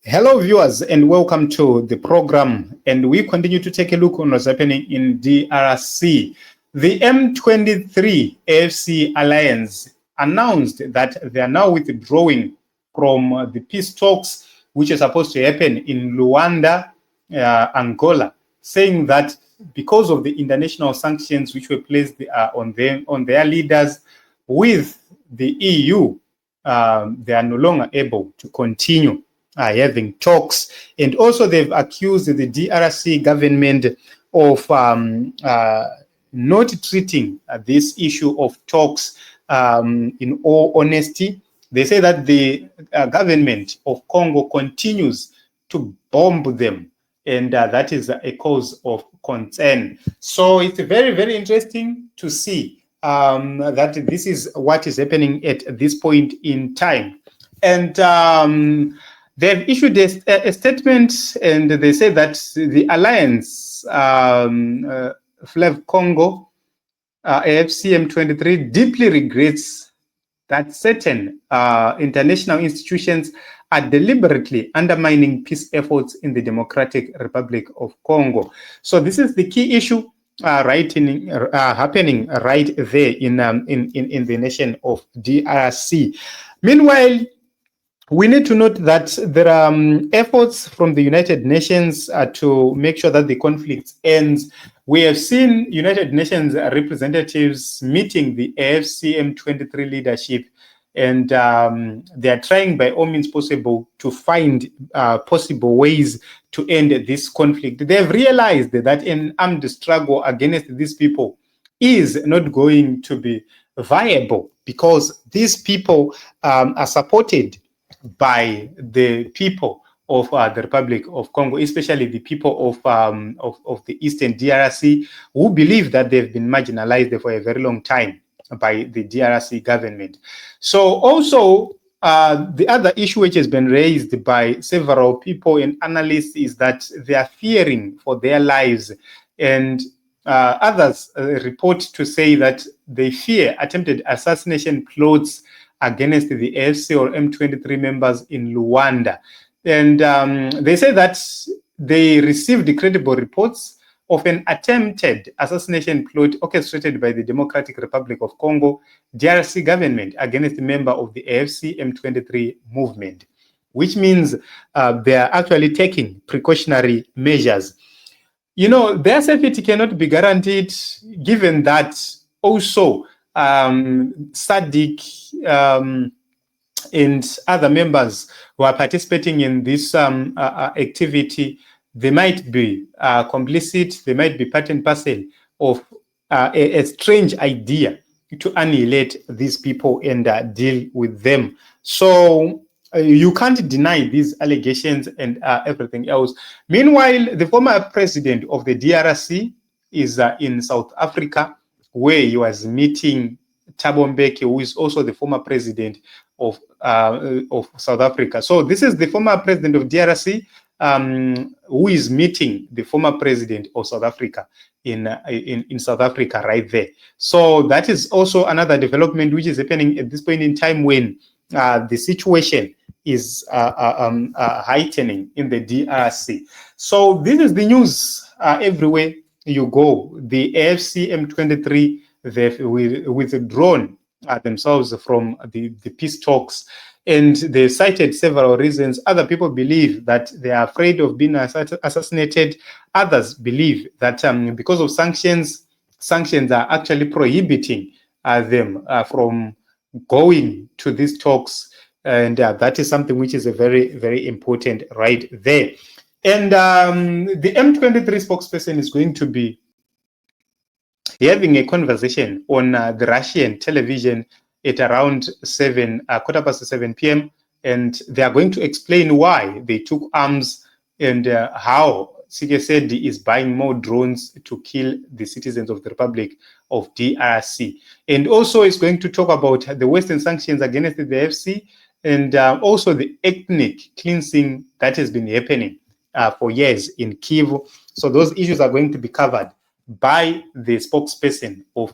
Hello, viewers, and welcome to the program. And we continue to take a look on what's happening in DRC. The M23 AFC alliance announced that they are now withdrawing from the peace talks, which are supposed to happen in Luanda, Angola, saying that because of the international sanctions which were placed on their leaders with the EU, they are no longer able to continue having talks. And also they've accused the DRC government of not treating this issue of talks in all honesty. They say that the government of Congo continues to bomb them, and that is a cause of concern. So it's very, very interesting to see that this is what is happening at this point in time. And they've issued a statement, and they say that the alliance, Flav Congo, AFC M23, deeply regrets that certain international institutions are deliberately undermining peace efforts in the Democratic Republic of Congo. So this is the key issue happening right there in the nation of DRC. Meanwhile, we need to note that there are efforts from the United Nations to make sure that the conflict ends. We have seen United Nations representatives meeting the AFC M23 leadership, and they are trying by all means possible to find possible ways to end this conflict. They've realized that an armed struggle against these people is not going to be viable because these people are supported by the people of the Republic of Congo, especially the people of the Eastern DRC, who believe that they've been marginalized for a very long time by the DRC government. So also, the other issue which has been raised by several people and analysts is that they are fearing for their lives, and others report to say that they fear attempted assassination plots against the AFC or M23 members in Luanda. And they say that they received credible reports of an attempted assassination plot orchestrated by the Democratic Republic of Congo, DRC government, against a member of the AFC M23 movement, which means they are actually taking precautionary measures. You know, their safety cannot be guaranteed, given that also SADC and other members who are participating in this activity, they might be complicit, they might be part and parcel of a strange idea to annihilate these people and deal with them. So you can't deny these allegations and everything else. Meanwhile, the former president of the DRC is in South Africa, where he was meeting Thabo Mbeki, who is also the former president of South Africa. So this is the former president of DRC who is meeting the former president of South Africa in South Africa right there. So that is also another development which is happening at this point in time when the situation is heightening in the DRC. So this is the news everywhere you go. The AFC M23, they've withdrawn themselves from the peace talks, and they cited several reasons. Other people believe that they are afraid of being assassinated. Others believe that because of sanctions are actually prohibiting them from going to these talks, and that is something which is a very, very important right there. And the M23 spokesperson is going to be having a conversation on the Russian television at around 7 p.m. And they are going to explain why they took arms and how CKSD is buying more drones to kill the citizens of the Republic of DRC. And also it's going to talk about the Western sanctions against the FC and also the ethnic cleansing that has been happening for years in Kivu. So those issues are going to be covered by the spokesperson of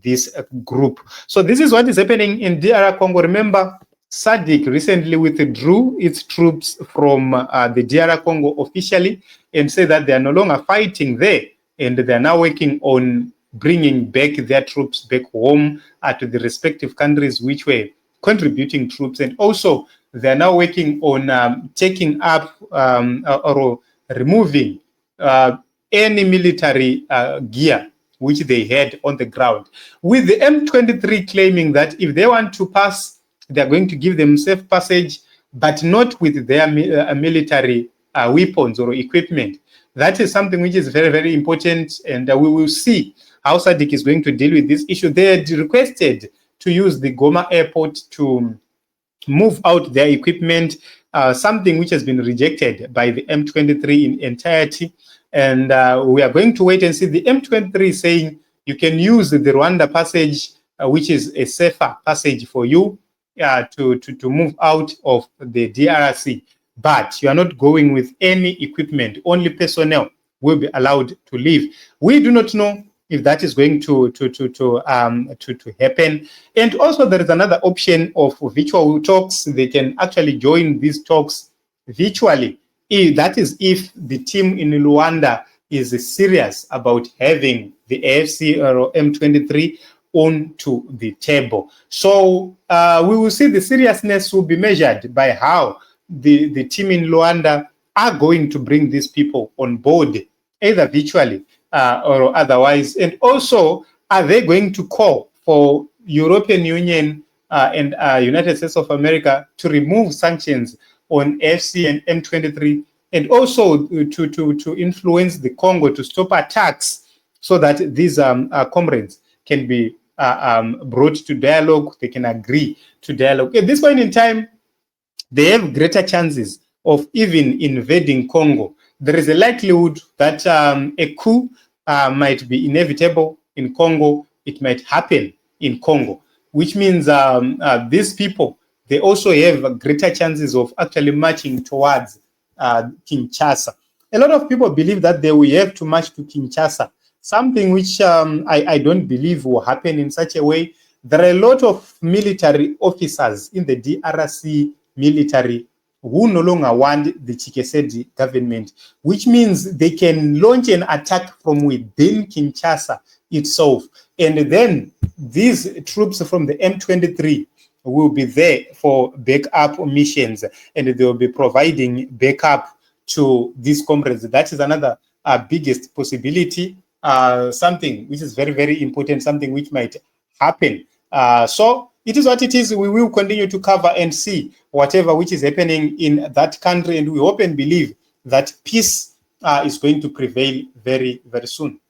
this group. So this is what is happening in DR Congo. Remember, SADC recently withdrew its troops from the DR Congo officially and said that they are no longer fighting there, and they are now working on bringing back their troops back home to the respective countries which were contributing troops. And also, they are now working on taking up or removing any military gear which they had on the ground, with the M23 claiming that if they want to pass, they're going to give them safe passage, but not with their military weapons or equipment. That is something which is very, very important, and we will see how SADC is going to deal with this issue. They had requested to use the Goma airport to move out their equipment, something which has been rejected by the M23 in entirety. And we are going to wait and see. The M23 saying you can use the Rwanda passage, which is a safer passage for you to move out of the DRC. But you are not going with any equipment. Only personnel will be allowed to leave. We do not know if that is going to happen. And also there is another option of virtual talks. They can actually join these talks virtually. That is if the team in Luanda is serious about having the AFC or M23 onto the table. So we will see the seriousness will be measured by how the team in Luanda are going to bring these people on board, either virtually or otherwise. And also, are they going to call for European Union and United States of America to remove sanctions on AFC and M23, and also to influence the Congo to stop attacks so that these comrades can be brought to dialogue, they can agree to dialogue. At this point in time, they have greater chances of even invading Congo. There is a likelihood that a coup might be inevitable in Congo. It might happen in Congo, which means these people, they also have greater chances of actually marching towards Kinshasa. A lot of people believe that they will have to march to Kinshasa, something which I don't believe will happen in such a way. There are a lot of military officers in the DRC military who no longer want the Tshisekedi government, which means they can launch an attack from within Kinshasa itself. And then these troops from the M23 will be there for backup missions, and they will be providing backup to these comrades. That is another biggest possibility, something which is very, very important, something which might happen. So it is what it is. We will continue to cover and see whatever which is happening in that country, and we hope and believe that peace is going to prevail very, very soon.